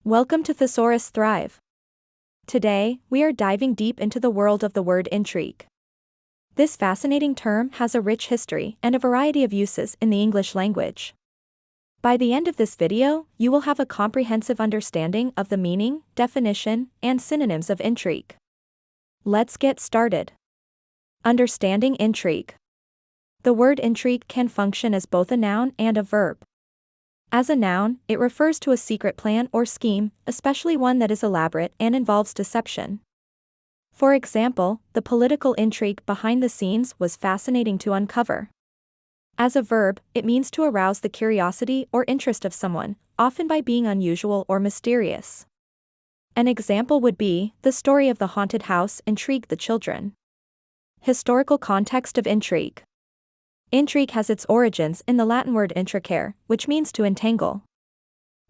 Welcome to Thesaurus Thrive. Today, we are diving deep into the world of the word intrigue. This fascinating term has a rich history and a variety of uses in the English language. By the end of this video, you will have a comprehensive understanding of the meaning, definition, and synonyms of intrigue. Let's get started. Understanding intrigue. The word intrigue can function as both a noun and a verb. As a noun, it refers to a secret plan or scheme, especially one that is elaborate and involves deception. For example, the political intrigue behind the scenes was fascinating to uncover. As a verb, it means to arouse the curiosity or interest of someone, often by being unusual or mysterious. An example would be, the story of the haunted house intrigued the children. Historical context of intrigue. Intrigue has its origins in the Latin word intricare, which means to entangle.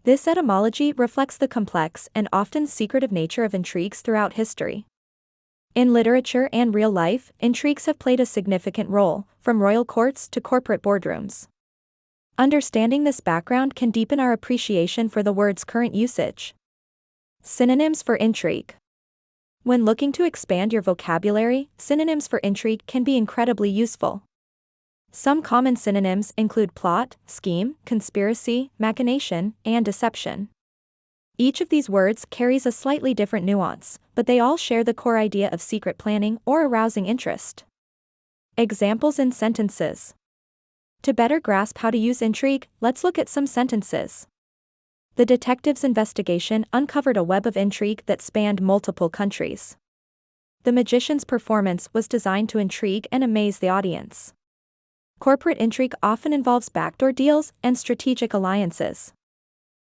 This etymology reflects the complex and often secretive nature of intrigues throughout history. In literature and real life, intrigues have played a significant role, from royal courts to corporate boardrooms. Understanding this background can deepen our appreciation for the word's current usage. Synonyms for intrigue. When looking to expand your vocabulary, synonyms for intrigue can be incredibly useful. Some common synonyms include plot, scheme, conspiracy, machination, and deception. Each of these words carries a slightly different nuance, but they all share the core idea of secret planning or arousing interest. Examples in sentences. To better grasp how to use intrigue, let's look at some sentences. The detective's investigation uncovered a web of intrigue that spanned multiple countries. The magician's performance was designed to intrigue and amaze the audience. Corporate intrigue often involves backdoor deals and strategic alliances.